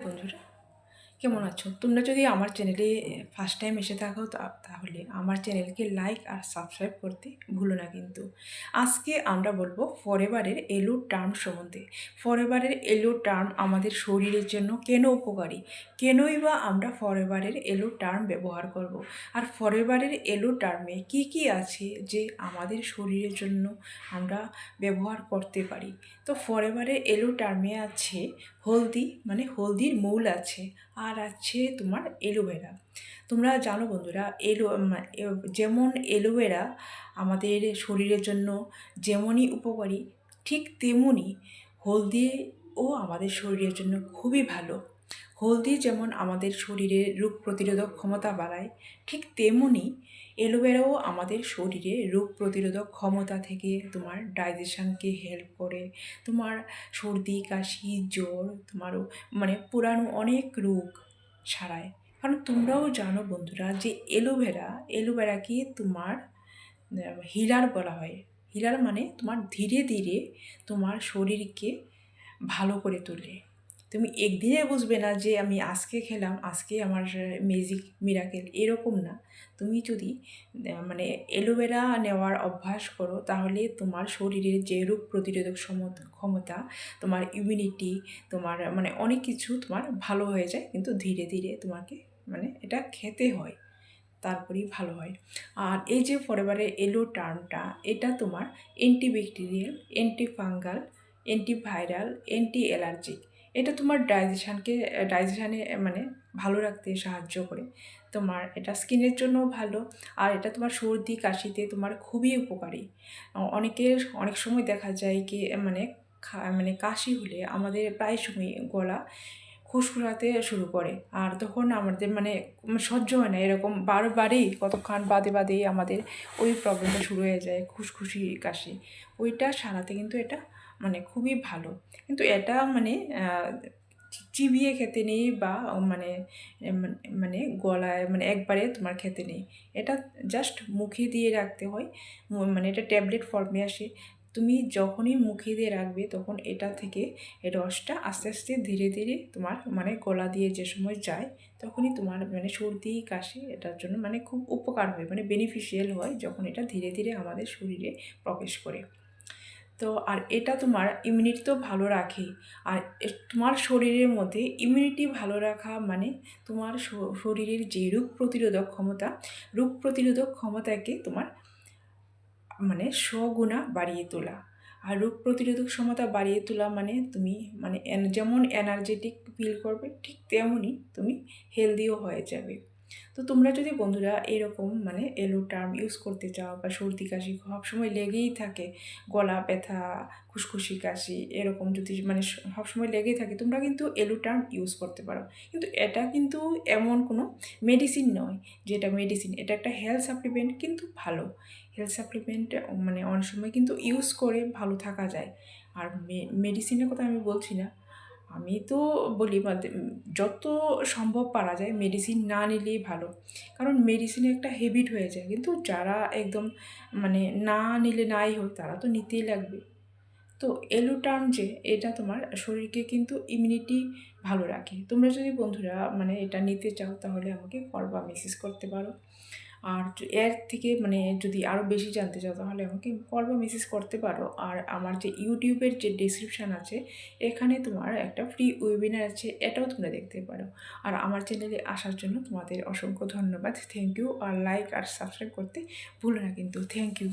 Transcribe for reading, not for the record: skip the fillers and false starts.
বন্ধুরা, কেমন আছো? তোমরা যদি আমার চ্যানেলে ফার্স্ট টাইম এসে থাকো তাহলে আমার চ্যানেলকে লাইক আর সাবস্ক্রাইব করতে ভুলো না কিন্তু। আজকে আমরা বলবো ফরএভারের এলো টার্ম সম্বন্ধে। ফরএভারের এলো টার্ম আমাদের শরীরের জন্য কেন উপকারী, কেনই বা আমরা ফরএভারের এলো টার্ম ব্যবহার করব। আর ফরএভারের এলো টার্মে কি কি আছে যে আমাদের শরীরের জন্য আমরা ব্যবহার করতে পারি। তো ফরএভারের এলো টার্মে আছে হলদি, মানে হলদির মূল আছে, আর আছে তোমার এলোভেরা। তোমরা জানো বন্ধুরা, যেমন এলোভেরা আমাদের শরীরের জন্য যেমনই উপকারী, ঠিক তেমনই হলদিও আমাদের শরীরের জন্য খুবই ভালো। হলদি যেমন আমাদের শরীরে রোগ প্রতিরোধক ক্ষমতা বাড়ায়, ঠিক তেমনি এলোভেরাও আমাদের শরীরে রোগ প্রতিরোধক ক্ষমতা থেকে তোমার ডাইজেশনকে হেল্প করে, তোমার সর্দি কাশি জ্বর তোমারও মানে পুরানো অনেক রোগ সারায়। কারণ তোমরাও জানো বন্ধুরা যে এলোভেরাকে তোমার হিলার বলা হয়। হিলার মানে তোমার ধীরে ধীরে তোমার শরীরকে ভালো করে তোলে। তুমি একদিনে বুঝবে না যে আমি আজকে খেলাম, আজকে আমার ম্যাজিক মিরাকেল, এরকম না। তুমি যদি মানে এলোভেরা নেওয়ার অভ্যাস করো তাহলে তোমার শরীরের যে রোগ প্রতিরোধক ক্ষমতা, তোমার ইমিউনিটি, তোমার মানে অনেক কিছু তোমার ভালো হয়ে যায়। কিন্তু ধীরে ধীরে তোমাকে মানে এটা খেতে হয়, তারপরেই ভালো হয়। আর এই যে ফরএভারের এলো টার্মটা, এটা তোমার antibacterial, antifungal, antiviral, anti allergic. এটা তোমার ডাইজেশানে মানে ভালো রাখতে সাহায্য করে। তোমার এটা স্কিনের জন্য ভালো, আর এটা তোমার সর্দি কাশিতে তোমার খুবই উপকারী। অনেক সময় দেখা যায় কি মানে কাশি হলে আমাদের প্রায় সময় গলা খুসখুসাতে শুরু করে, আর তখন আমাদের মানে সহ্য হয় না, এরকম বারবারই কতক্ষণ বাদে বাদেই আমাদের ওই প্রবলেমটা শুরু হয়ে যায়, খুসখুসি কাশি। ওইটা সারাতে কিন্তু এটা মানে খুবই ভালো। কিন্তু এটা মানে চিবিয়ে খেতে নেই বা মানে মানে গলায় মানে একবারে তোমার খেতে নেই। এটা জাস্ট মুখে দিয়ে রাখতে হয়। মানে এটা ট্যাবলেট ফর্মে আসে। তুমি যখনই মুখে দিয়ে রাখবে তখন এটা থেকে এই রসটা আস্তে আস্তে ধীরে ধীরে তোমার মানে গলা দিয়ে যে সময় যায়, তখনই তোমার মানে সর্দি কাশি এটার জন্য মানে খুব উপকার হয়, মানে বেনিফিশিয়াল হয় যখন এটা ধীরে ধীরে আমাদের শরীরে প্রবেশ করে। তো আর এটা তোমার ইমিউনিটি তো ভালো রাখেই। আর তোমার শরীরের মধ্যে ইমিউনিটি ভালো রাখা মানে তোমার শরীরের যে রোগ প্রতিরোধক ক্ষমতাকে তোমার মানে স্বগুণা বাড়িয়ে তোলা। আর রোগ প্রতিরোধক ক্ষমতা বাড়িয়ে তোলা মানে তুমি মানে যেমন এনার্জেটিক ফিল করবে, ঠিক তেমনই তুমি হেলদিও হয়ে যাবে। তো তোমরা যদি বন্ধুরা এরকম মানে এলো টার্ম ইউজ করতে চাও, বা সর্দি কাশি সবসময় লেগেই থাকে, গলা ব্যথা, খুসখুসি কাশি এরকম যদি মানে সবসময় লেগেই থাকে, তোমরা কিন্তু এলো টার্ম ইউজ করতে পারো। কিন্তু এটা কিন্তু এমন কোনো মেডিসিন নয় যে এটা মেডিসিন, এটা একটা হেলথ সাপ্লিমেন্ট, কিন্তু ভালো হেলথ সাপ্লিমেন্ট মানে অনেক সময় কিন্তু ইউজ করে ভালো থাকা যায়। আর মেডিসিনের কথা আমি বলছি না, আমি তো বলি যত সম্ভব পারা যায় মেডিসিন না নিলেই ভালো। কারণ মেডিসিনে একটা হ্যাবিট হয়ে যায়, কিন্তু যারা একদম মানে না নিলে নাই হয় তারা তো নিতেই লাগবে। তো এলো টার্ম যে এটা তোমার শরীরকে কিন্তু ইমিউনিটি ভালো রাখে। তোমরা যদি বন্ধুরা মানে এটা নিতে চাও তাহলে আমাকে কল বা মেসেজ করতে পারো। আর এর থেকে মানে যদি আরও বেশি জানতে চাও তাহলে আমাকে কল বা মেসেজ করতে পারো। আর আমার যে ইউটিউবের যে ডেসক্রিপশান আছে, এখানে তোমার একটা ফ্রি ওয়েবিনার আছে, এটাও তোমরা দেখতে পারো। আর আমার চ্যানেলে আসার জন্য তোমাদের অসংখ্য ধন্যবাদ। Thank you. আর লাইক আর সাবস্ক্রাইব করতে ভুলো না কিন্তু। Thank you.